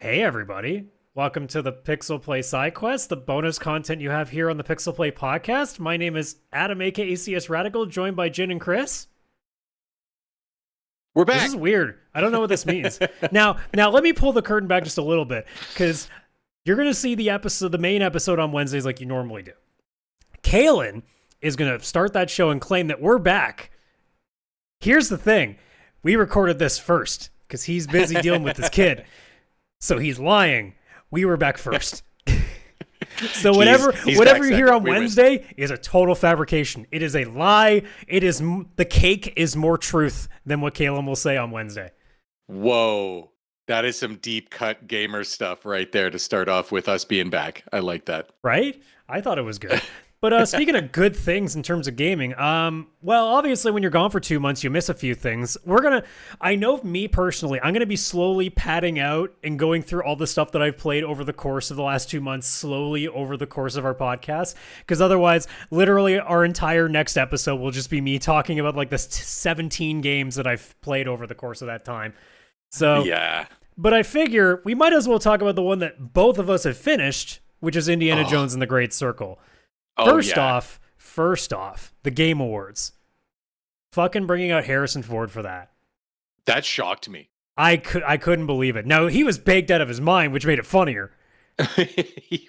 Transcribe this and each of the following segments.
Hey everybody, welcome to the PixelPlay Sidequests, the bonus content you have here on the PixelPlay podcast. My name is Adam, aka CS Radical, joined by Jin and Chris. We're This back. is weird. I don't know what this means. Now let me pull the curtain back just a little bit, because you're gonna see the main episode on Wednesdays like you normally do. Kaylan is gonna start that show and claim that we're back. Here's the thing: we recorded this first because he's busy dealing with this kid. So he's lying. We were back first. So whatever you hear on Wednesday is a total fabrication. It is a lie. The cake is more truth than what Kaylan will say on Wednesday. Whoa. That is some deep cut gamer stuff right there to start off with us being back. I like that. Right? I thought it was good. But speaking of good things in terms of gaming, well, obviously when you're gone for 2 months, you miss a few things. I know me personally, I'm going to be slowly padding out and going through all the stuff that I've played over the course of the last 2 months, slowly over the course of our podcast. Because otherwise, literally our entire next episode will just be me talking about like the 17 games that I've played over the course of that time. So, yeah. But I figure we might as well talk about the one that both of us have finished, which is Indiana Jones and the Great Circle. First off, the Game Awards. Fucking bringing out Harrison Ford for that. That shocked me. I couldn't believe it. Now, he was baked out of his mind, which made it funnier. He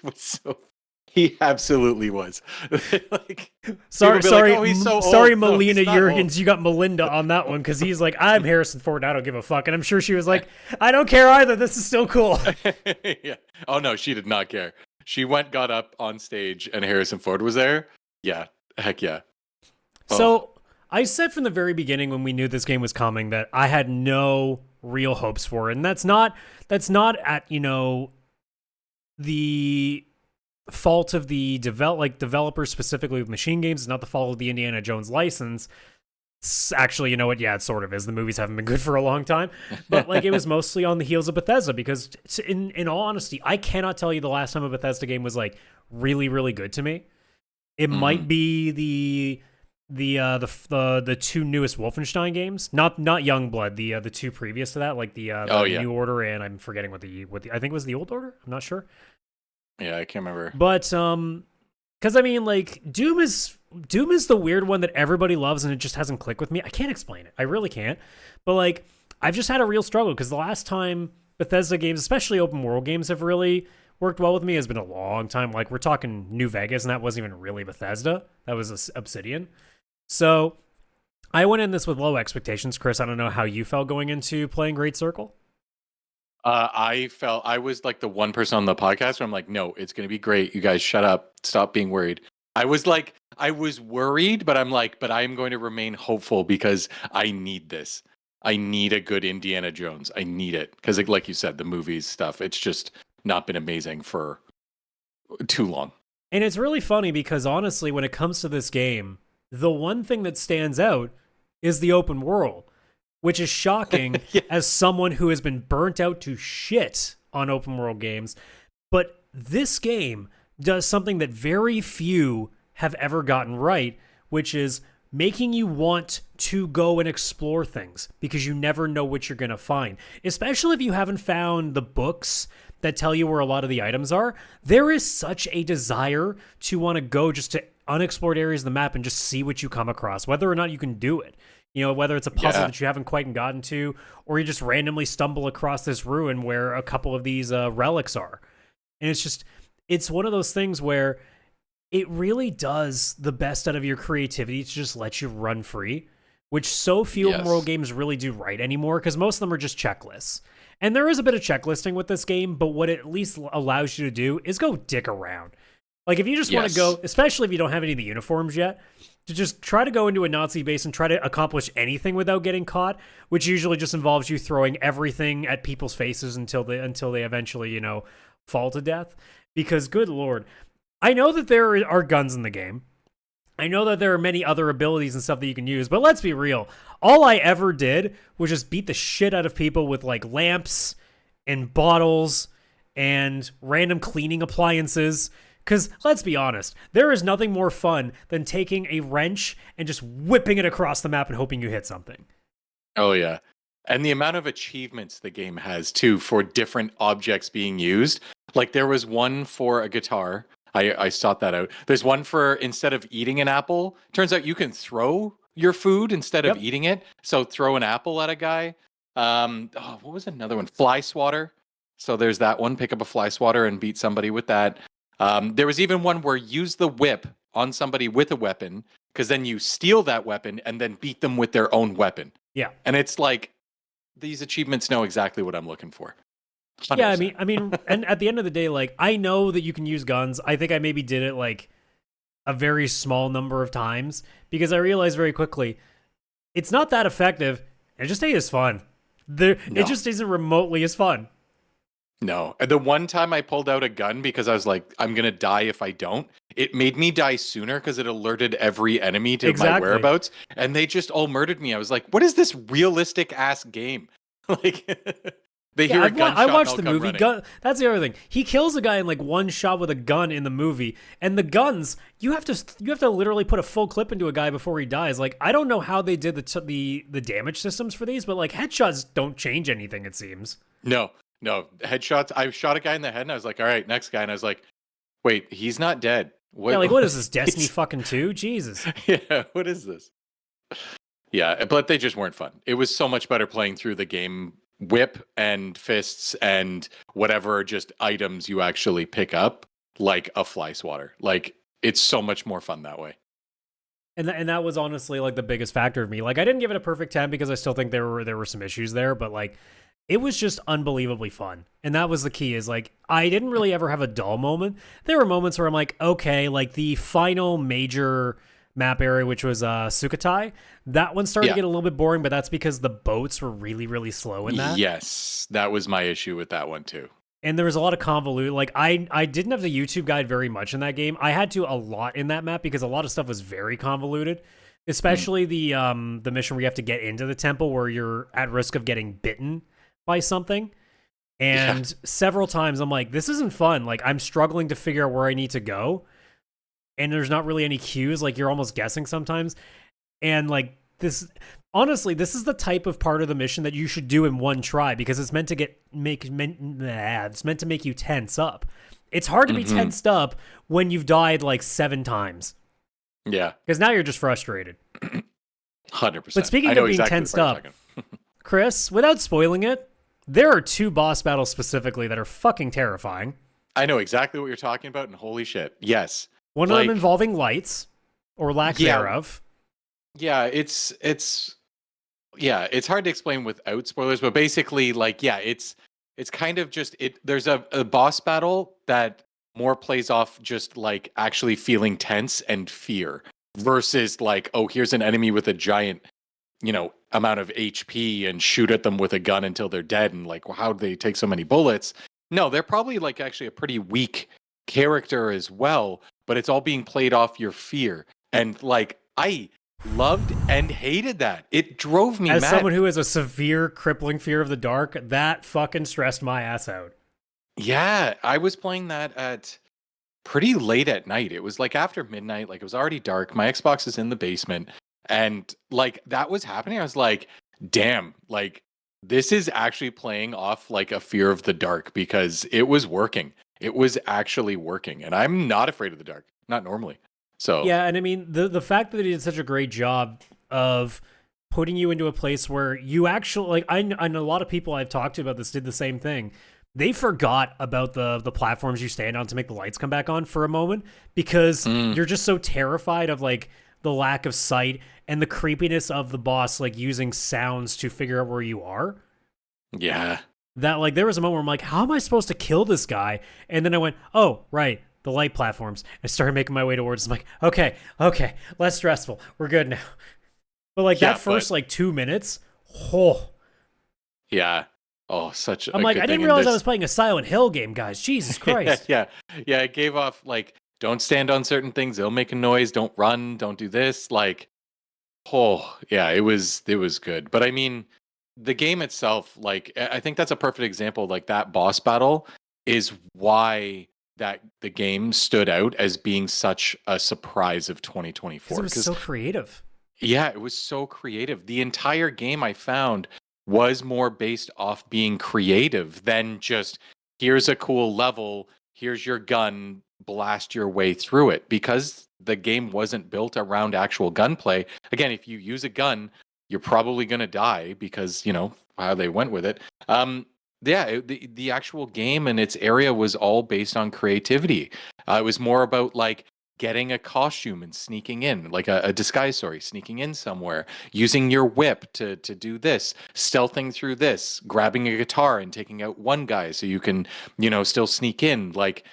absolutely was. Like, sorry, like, oh, he's so sorry, old. No, Melina he's not Jurgens. old. You got Melinda on that one because he's like, I'm Harrison Ford. I don't give a fuck. And I'm sure she was like, I don't care either. This is still cool. Yeah. Oh, no, she did not care. She got up on stage, and Harrison Ford was there. Yeah. Heck yeah. Oh. So I said from the very beginning when we knew this game was coming that I had no real hopes for it. And that's not at, the fault of the developers specifically with machine games. It's not the fault of the Indiana Jones license. Actually, you know what? Yeah, it sort of is. The movies haven't been good for a long time. But like, it was mostly on the heels of Bethesda because in all honesty, I cannot tell you the last time a Bethesda game was like really, really good to me. It might be the two newest Wolfenstein games, not Youngblood, the two previous to that, like the New Order, and I'm forgetting what the I think it was the Old Order. I'm not sure. Yeah, I can't remember. But because I mean, like Doom is the weird one that everybody loves, and it just hasn't clicked with me. I can't explain it. I really can't. But like, I've just had a real struggle because the last time Bethesda games, especially open world games, have really worked well with me has been a long time. Like, we're talking New Vegas, and that wasn't even really Bethesda. That was Obsidian. So I went in this with low expectations. Chris, I don't know how you felt going into playing Great Circle. I was like the one person on the podcast where I'm like, no, it's going to be great. You guys shut up. Stop being worried. I was worried, but I'm like, but I'm going to remain hopeful because I need this. I need a good Indiana Jones. I need it. Because like you said, the movies stuff, it's just not been amazing for too long. And it's really funny because honestly, when it comes to this game, the one thing that stands out is the open world, which is shocking as someone who has been burnt out to shit on open world games. But this game does something that very few have ever gotten right, which is making you want to go and explore things because you never know what you're going to find. Especially if you haven't found the books that tell you where a lot of the items are. There is such a desire to want to go just to unexplored areas of the map and just see what you come across, whether or not you can do it. You know, whether it's a puzzle that you haven't quite gotten to, or you just randomly stumble across this ruin where a couple of these relics are. And it's one of those things where it really does the best out of your creativity to just let you run free, which so few open world games really do right anymore, because most of them are just checklists. And there is a bit of checklisting with this game, but what it at least allows you to do is go dick around. Like, if you just want to go, especially if you don't have any of the uniforms yet, to just try to go into a Nazi base and try to accomplish anything without getting caught, which usually just involves you throwing everything at people's faces until they eventually, fall to death. Because, good Lord, I know that there are guns in the game. I know that there are many other abilities and stuff that you can use, but let's be real. All I ever did was just beat the shit out of people with, like, lamps and bottles and random cleaning appliances. Because, let's be honest, there is nothing more fun than taking a wrench and just whipping it across the map and hoping you hit something. Oh, yeah. And the amount of achievements the game has too for different objects being used. Like there was one for a guitar. I sought that out. There's one for instead of eating an apple, turns out you can throw your food instead of Yep. eating it. So throw an apple at a guy. What was another one? Fly swatter. So there's that one. Pick up a fly swatter and beat somebody with that. There was even one where use the whip on somebody with a weapon, because then you steal that weapon and then beat them with their own weapon. Yeah. And it's like, these achievements know exactly what I'm looking for. 100%. Yeah, I mean, and at the end of the day, like, I know that you can use guns. I think I maybe did it like a very small number of times because I realized very quickly it's not that effective. It just ain't as fun. It just isn't remotely as fun. No. The one time I pulled out a gun because I was like, I'm going to die if I don't, it made me die sooner because it alerted every enemy to my whereabouts, and they just all murdered me. I was like, what is this realistic ass game? Like, they hear a gunshot. I watched the movie. That's the other thing. He kills a guy in like one shot with a gun in the movie, and the guns you have to literally put a full clip into a guy before he dies. Like, I don't know how they did the damage systems for these, but like headshots don't change anything. It seems. No, headshots. I shot a guy in the head, and I was like, all right, next guy, and I was like, wait, he's not dead. What? Yeah, like what is this, Destiny fucking 2? Jesus. Yeah, what is this? Yeah, but they just weren't fun. It was so much better playing through the game whip and fists and whatever just items you actually pick up, like a fly swatter. Like, it's so much more fun that way. And that was honestly like the biggest factor of me. Like, I didn't give it a perfect 10 because I still think there were some issues there, but like it was just unbelievably fun. And that was the key, is like I didn't really ever have a dull moment. There were moments where I'm like, okay, like the final major map area, which was Sukhothai, that one started to get a little bit boring, but that's because the boats were really, really slow in that. Yes, that was my issue with that one too. And there was a lot of convoluted, like I didn't have the YouTube guide very much in that game. I had to a lot in that map because a lot of stuff was very convoluted, especially the mission where you have to get into the temple where you're at risk of getting bitten by something. And several times I'm like, this isn't fun. Like, I'm struggling to figure out where I need to go. And there's not really any cues. Like, you're almost guessing sometimes. And like this, honestly, this is the type of part of the mission that you should do in one try because it's meant to it's meant to make you tense up. It's hard to be tensed up when you've died like 7 times. Yeah. Because now you're just frustrated. 100%. But speaking of being tensed up, Chris, without spoiling it, there are 2 boss battles specifically that are fucking terrifying. I know exactly what you're talking about, and holy shit, yes. One of them involving lights, or lack thereof. Yeah, it's hard to explain without spoilers, but basically, like, yeah, it's kind of just there's a boss battle that more plays off just like actually feeling tense and fear versus like, oh, here's an enemy with a giant, amount of HP and shoot at them with a gun until they're dead, and like, well, how do they take so many bullets? No, they're probably like actually a pretty weak character as well, but it's all being played off your fear. And like, I loved and hated that. It drove me mad. As someone who has a severe crippling fear of the dark, that fucking stressed my ass out. Yeah, I was playing that at pretty late at night. It was like after midnight, like it was already dark. My Xbox is in the basement, and like that was happening. I was like, damn, like this is actually playing off like a fear of the dark because it was working. It was actually working, and I'm not afraid of the dark. Not normally. So yeah, and I mean the fact that he did such a great job of putting you into a place where you actually like. I know a lot of people I've talked to about this did the same thing. They forgot about the platforms you stand on to make the lights come back on for a moment because you're just so terrified of like the lack of sight and the creepiness of the boss like using sounds to figure out where you are. Yeah. That like there was a moment where I'm like, how am I supposed to kill this guy? And then I went, oh, right, the light platforms. I started making my way towards. I'm like, okay, less stressful. We're good now. But like that first like 2 minutes, yeah. Oh, such I'm like, I didn't realize I was playing a Silent Hill game, guys. Jesus Christ. Yeah. It gave off like, don't stand on certain things. They'll make a noise. Don't run. Don't do this. Like, it was good. But I mean, the game itself, like, I think that's a perfect example. Like that boss battle is why that the game stood out as being such a surprise of 2024. Because it was so creative. Yeah, it was so creative. The entire game I found was more based off being creative than just here's a cool level, here's your gun, blast your way through it. Because the game wasn't built around actual gunplay. Again, if you use a gun, you're probably going to die because, how they went with it. The actual game and its area was all based on creativity. It was more about like getting a costume and sneaking in, like a disguise, sneaking in somewhere, using your whip to do this, stealthing through this, grabbing a guitar and taking out one guy so you can, still sneak in. Like,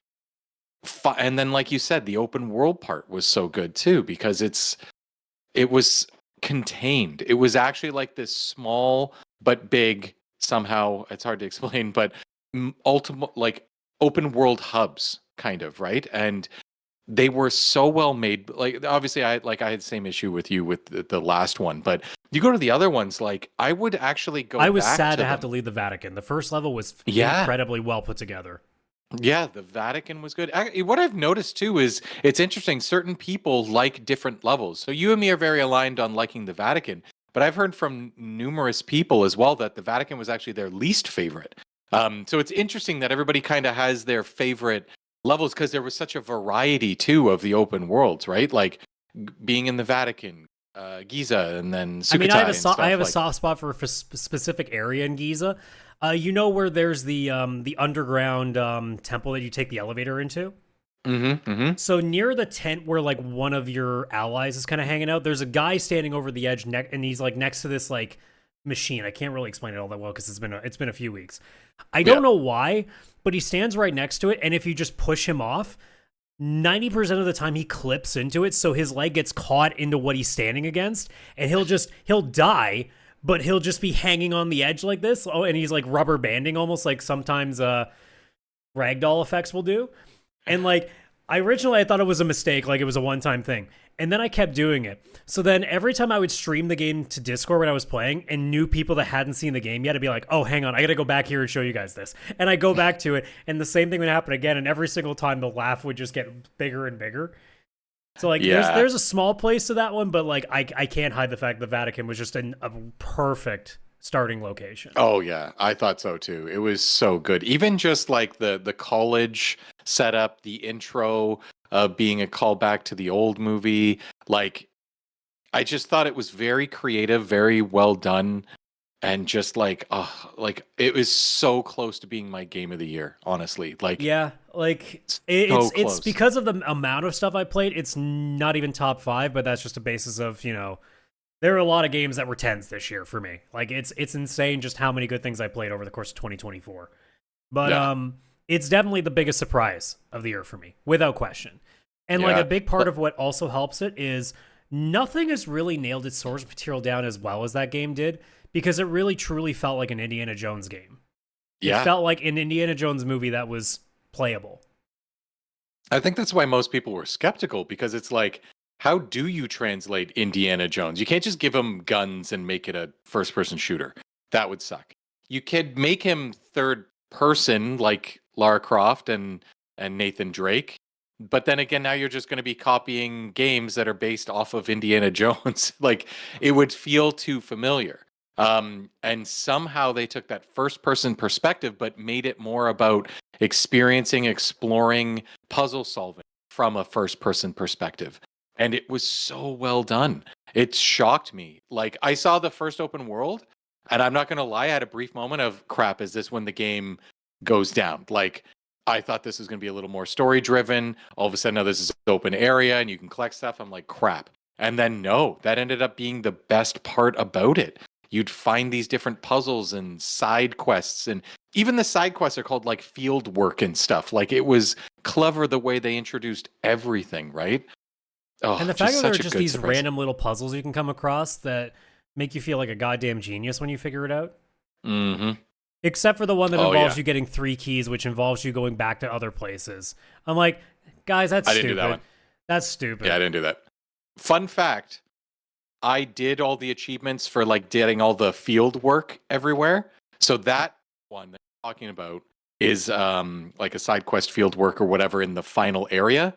and then, like you said, the open world part was so good too because it was contained. It was actually like this small but big. Somehow it's hard to explain, but ultimate like open world hubs, kind of, right? And they were so well made. Like obviously, I had the same issue with you with the last one, but you go to the other ones. Like I would actually go. I was back sad to them. have to leave the Vatican. The first level was incredibly well put together. Yeah, the Vatican was good. What I've noticed too is it's interesting. Certain people like different levels. So you and me are very aligned on liking the Vatican, but I've heard from numerous people as well that the Vatican was actually their least favorite. So it's interesting that everybody kind of has their favorite levels because there was such a variety too of the open worlds, right? Like being in the Vatican, Giza, and then Sukhothai. I have a soft spot for a specific area in Giza. Where there's the underground temple that you take the elevator into? So near the tent where like one of your allies is kind of hanging out, there's a guy standing over the edge and he's like next to this like machine. I can't really explain it all that well because it's been a few weeks. I don't know why, but he stands right next to it, and if you just push him off, 90% of the time he clips into it, so his leg gets caught into what he's standing against, and he'll die. But he'll just be hanging on the edge like this. Oh, and he's like rubber banding almost like sometimes ragdoll effects will do. And like I thought it was a mistake, like it was a one-time thing. And then I kept doing it. So then every time I would stream the game to Discord when I was playing and new people that hadn't seen the game yet, I'd be like, oh, hang on, I got to go back here and show you guys this. And I go back to it and the same thing would happen again. And every single time the laugh would just get bigger and bigger. So like there's a small place to that one, but like I can't hide the fact the Vatican was just a perfect starting location. Oh yeah, I thought so too. It was so good. Even just like the college setup, the intro being a callback to the old movie, like I just thought it was very creative, very well done. And just like it was so close to being my game of the year, honestly. Like it's because of the amount of stuff I played. It's not even top 5, but that's just a basis of there are a lot of games that were 10s this year for me. Like it's insane just how many good things I played over the course of 2024. But it's definitely the biggest surprise of the year for me, without question. And like a big part of what also helps it is nothing has really nailed its source material down as well as that game did. Because it really truly felt like an Indiana Jones game. It felt like an Indiana Jones movie that was playable. I think that's why most people were skeptical, because it's like, how do you translate Indiana Jones? You can't just give him guns and make it a first-person shooter. That would suck. You could make him third person like Lara Croft and Nathan Drake. But then again, now you're just going to be copying games that are based off of Indiana Jones. Like, it would feel too familiar. And somehow they took that first person perspective, but made it more about experiencing, exploring, puzzle solving from a first person perspective. And it was so well done. It shocked me. Like I saw the first open world and I'm not going to lie, I had a brief moment of crap. Is this when the game goes down? Like I thought this was going to be a little more story driven. All of a sudden, now this is open area and you can collect stuff. I'm like, crap. And then no, that ended up being the best part about it. You'd find these different puzzles and side quests, and even the side quests are called like field work and stuff. Like it was clever the way they introduced everything, right? Oh, and the fact that there are just these random little puzzles you can come across that make you feel like a goddamn genius when you figure it out. Mm-hmm. Except for the one that involves you getting 3 keys, which involves you going back to other places. I'm like, guys, that's stupid. I didn't do that one. That's stupid. Yeah, I didn't do that. Fun fact. I did all the achievements for like getting all the field work everywhere. So that one that I'm talking about is like a side quest field work or whatever in the final area.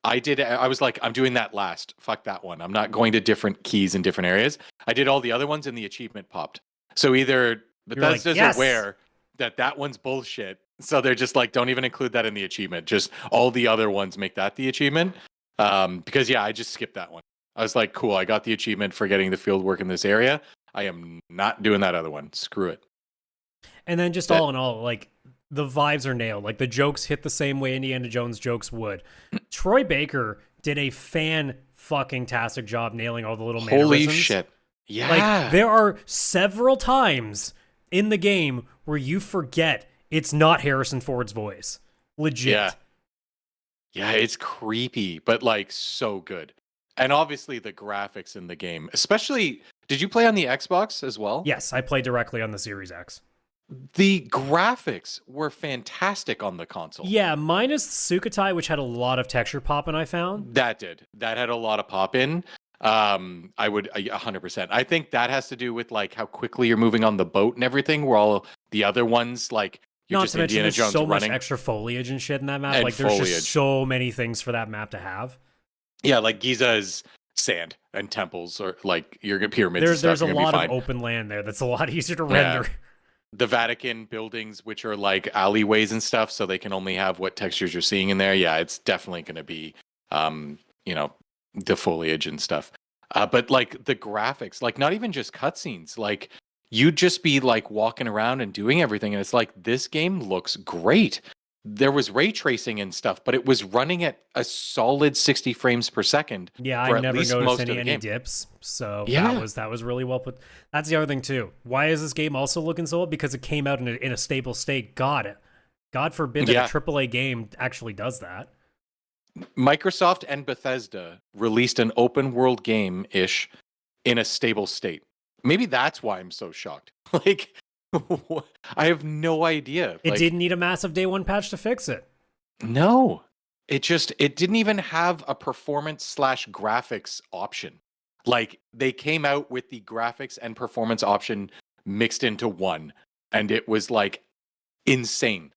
I was like, I'm doing that last. Fuck that one. I'm not going to different keys in different areas. I did all the other ones and the achievement popped. So either Bethesda's "Yes!" aware that one's bullshit, so they're just like, don't even include that in the achievement. Just all the other ones make that the achievement. Because I just skipped that one. I was like, cool, I got the achievement for getting the field work in this area. I am not doing that other one. Screw it. And then just all in all, like, the vibes are nailed. Like, the jokes hit the same way Indiana Jones jokes would. Troy Baker did a fan-fucking-tastic job nailing all the little mannerisms. Holy shit. Yeah. Like, there are several times in the game where you forget it's not Harrison Ford's voice. Legit. Yeah. Yeah, it's creepy, but like so good. And obviously the graphics in the game, especially, did you play on the Xbox as well? Yes, I played directly on the Series X. The graphics were fantastic on the console. Yeah, minus Sukotai, which had a lot of texture pop, and I found. That had a lot of pop in. I would 100%. I think that has to do with like how quickly you're moving on the boat and everything, where all the other ones, like, you're Not just to mention, Indiana there's Jones so running. much extra foliage and shit in that map. And Like, there's foliage. just so many things for that map to have. Yeah, like Giza's sand and temples, or like your pyramids. And stuff, There's a you're gonna lot be of fine. open land there that's a lot easier to Yeah. render. The Vatican buildings, which are like alleyways and stuff, so they can only have what textures you're seeing in there. Yeah, it's definitely going to be, the foliage and stuff. But like the graphics, like not even just cutscenes, like you'd just be like walking around and doing everything, and it's like, this game looks great. There was ray tracing and stuff, but it was running at a solid 60 frames per second. Yeah, for I at never least noticed most of any the game. dips. So Yeah. that was really well put. That's the other thing too. Why is this game also looking so old? Because it came out in a stable state. God forbid that Yeah. a AAA game actually does that. Microsoft and Bethesda released an open world game ish in a stable state. Maybe that's why I'm so shocked. Like, I have no idea. It Like, didn't need a massive day one patch to fix it. no, it didn't even have a performance / graphics option. Like, they came out with the graphics and performance option mixed into one, and it was like insane.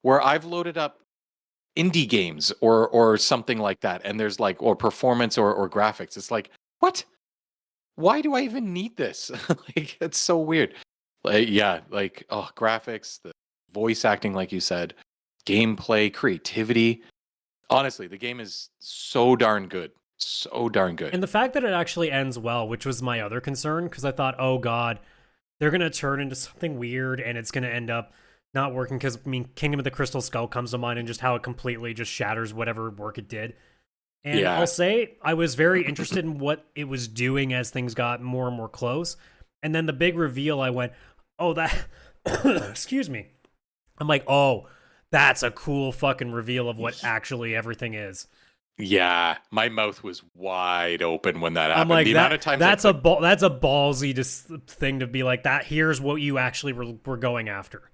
Where I've loaded up indie games or something like that, and there's like, or performance or graphics. It's like, what? Why do I even need this? Like, it's so weird. Like, yeah, like, graphics, the voice acting, like you said, gameplay, creativity. Honestly, the game is so darn good. So darn good. And the fact that it actually ends well, which was my other concern, because I thought, oh god, they're going to turn into something weird and it's going to end up not working, because, I mean, Kingdom of the Crystal Skull comes to mind, and just how it completely just shatters whatever work it did. And Yeah. I'll say I was very interested in what it was doing as things got more and more close. And then the big reveal, I went, oh, that... Excuse me. I'm like, oh, that's a cool fucking reveal of what actually everything is. Yeah, my mouth was wide open when that happened. I'm like, the amount of times that's a ballsy thing to be like, that here's what you actually were going after.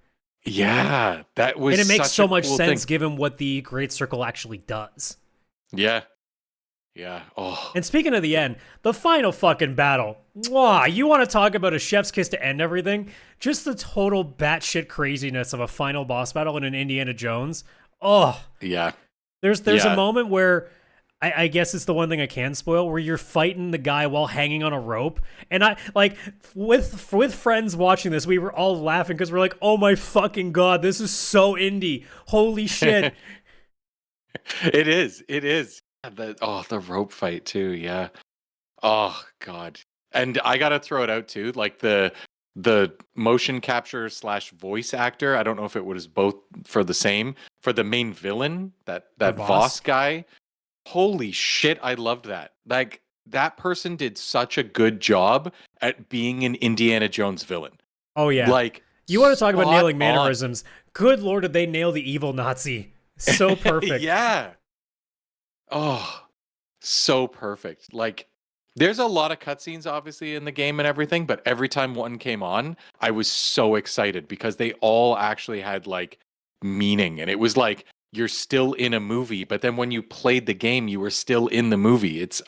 Yeah, that was, and it makes such so a much cool sense thing. given what the Great Circle actually does. Yeah. Oh, And speaking of the end, the final fucking battle. Mwah, you want to talk about a chef's kiss to end everything? Just the total batshit craziness of a final boss battle in an Indiana Jones. Oh, yeah. there's Yeah. a moment where I guess it's the one thing I can spoil, where you're fighting the guy while hanging on a rope. And I, like, with friends watching this, we were all laughing because we're like, oh my fucking god, this is so indie. Holy shit. It is. The rope fight too. Yeah. Oh God. And I gotta throw it out too. Like the motion capture / voice actor. I don't know if it was both for the main villain, that Voss. Voss guy. Holy shit! I loved that. Like, that person did such a good job at being an Indiana Jones villain. Oh yeah. Like, You want to talk about spot nailing on. mannerisms. Good lord, did they nail the evil Nazi. So perfect. Yeah. Oh, so perfect. Like, there's a lot of cutscenes obviously in the game and everything, but every time one came on, I was so excited because they all actually had like meaning, and it was like you're still in a movie, but then when you played the game, you were still in the movie. It's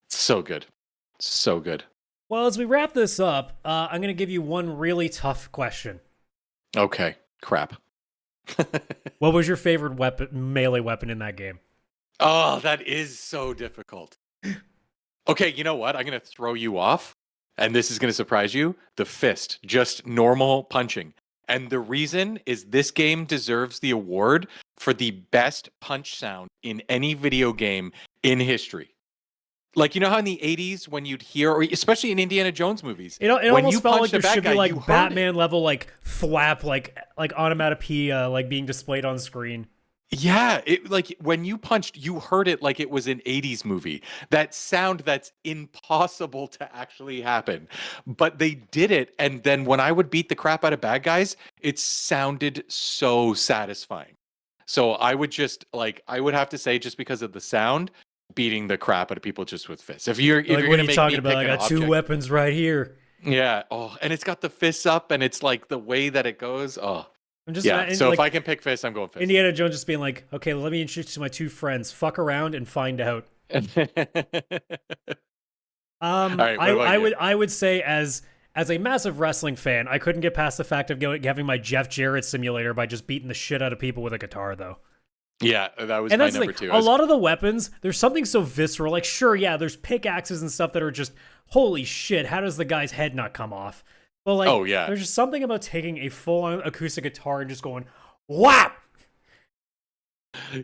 so good. So good. Well, as we wrap this up, I'm going to give you one really tough question. Okay. Crap. What was your favorite melee weapon in that game? Oh, that is so difficult. Okay, you know what? I'm going to throw you off. And this is going to surprise you, the fist, just normal punching. And the reason is this game deserves the award for the best punch sound in any video game in history. Like, you know how in the 80s when you'd hear, or especially in Indiana Jones movies, It when almost you felt like punched there a bad should guy, be you like heard Batman level like thwap, like onomatopoeia, like being displayed on screen. Yeah, it like when you punched, you heard it like it was an 80s movie. That sound that's impossible to actually happen. But they did it, and then when I would beat the crap out of bad guys, it sounded so satisfying. So I would just like I would have to say just because of the sound, beating the crap out of people just with fists. If you're Like, what gonna are you make talking me about? pick I an got two object, weapons right here. yeah. Oh, and it's got the fists up, and it's like the way that it goes. Oh, I'm just yeah. So like, if I can pick fists, I'm going fists. Indiana Jones just being like, okay, let me introduce you to my two friends. Fuck around and find out. All right, what about you? I would say as a massive wrestling fan, I couldn't get past the fact of having my Jeff Jarrett simulator by just beating the shit out of people with a guitar, though. Yeah, that was And my that's number the thing. two. A lot of the weapons, there's something so visceral. Like, sure, yeah, there's pickaxes and stuff that are just, holy shit, how does the guy's head not come off? But like, oh yeah, there's just something about taking a full-on acoustic guitar and just going, whap!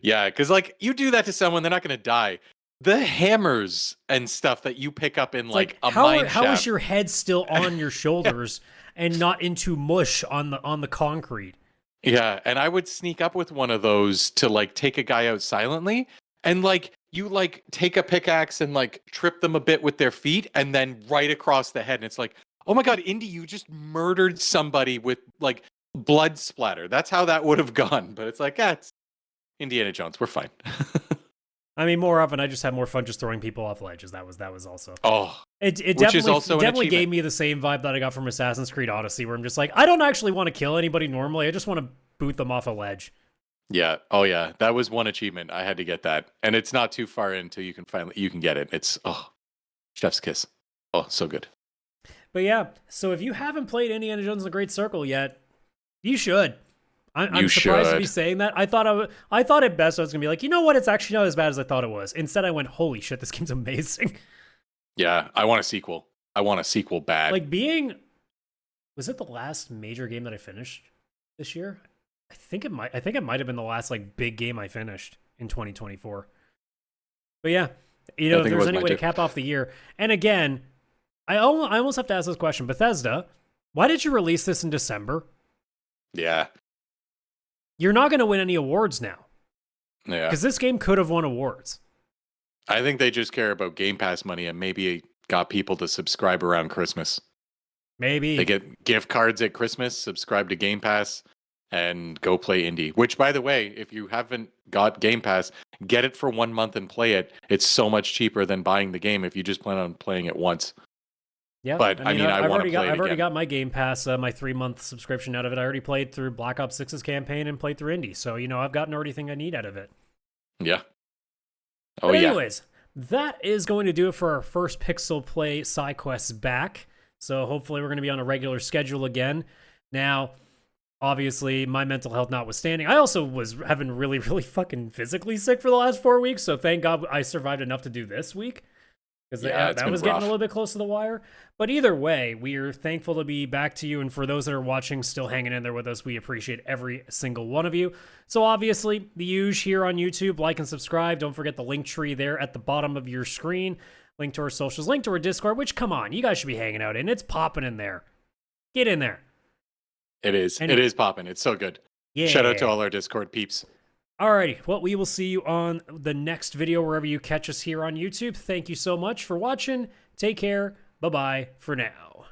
yeah, because like you do that to someone, they're not going to die. The hammers and stuff that you pick up in like a mine how shaft. is your head still on your shoulders and not into mush on the concrete? Yeah, and I would sneak up with one of those to like take a guy out silently, and like you like take a pickaxe and like trip them a bit with their feet, and then right across the head, and it's like, oh my god, Indy, you just murdered somebody with like blood splatter. That's how that would have gone. But it's like, yeah, it's Indiana Jones. We're fine. I mean, more often I just had more fun just throwing people off ledges. That was also. Oh, It which is also an definitely gave achievement. me the same vibe that I got from Assassin's Creed Odyssey, where I'm just like, I don't actually want to kill anybody normally. I just want to boot them off a ledge. Yeah. Oh yeah. That was one achievement. I had to get that. And it's not too far until you can get it. It's chef's kiss. Oh, so good. But yeah, so if you haven't played Indiana Jones and the Great Circle yet, you should. I'm surprised to be saying that. I thought at best I was gonna be like, you know what? It's actually not as bad as I thought it was. Instead, I went, holy shit, this game's amazing. Yeah, I want a sequel. I want a sequel bad. Like was it the last major game that I finished this year? I think it might have been the last like big game I finished in 2024. But yeah, you know, if there's any way to cap off the year, and again, I almost have to ask this question, Bethesda, why did you release this in December? Yeah. You're not going to win any awards now. Yeah. Because this game could have won awards. I think they just care about Game Pass money and maybe got people to subscribe around Christmas. Maybe. They get gift cards at Christmas, subscribe to Game Pass, and go play Indy. Which, by the way, if you haven't got Game Pass, get it for 1 month and play it. It's so much cheaper than buying the game if you just plan on playing it once. Yeah, but I mean, I want to play it I've already again. got my Game Pass, my 3-month subscription out of it. I already played through Black Ops 6's campaign and played through Indy. So, you know, I've gotten everything I need out of it. Yeah. Oh, but yeah. anyways, that is going to do it for our first PixelPlay Sidequests back. So hopefully we're going to be on a regular schedule again. Now, obviously, my mental health notwithstanding, I also was having really, really fucking physically sick for the last 4 weeks. So thank God I survived enough to do this week. Because that was getting a little bit close to the wire. But either way, we are thankful to be back to you. And for those that are watching, still hanging in there with us, we appreciate every single one of you. So obviously, the usual here on YouTube, like and subscribe. Don't forget the link tree there at the bottom of your screen. Link to our socials, link to our Discord, which, come on, you guys should be hanging out in. It's popping in there. Get in there. It is. Anyway. It is popping. It's so good. Yeah. Shout out to all our Discord peeps. Alrighty, well, we will see you on the next video wherever you catch us here on YouTube. Thank you so much for watching. Take care. Bye-bye for now.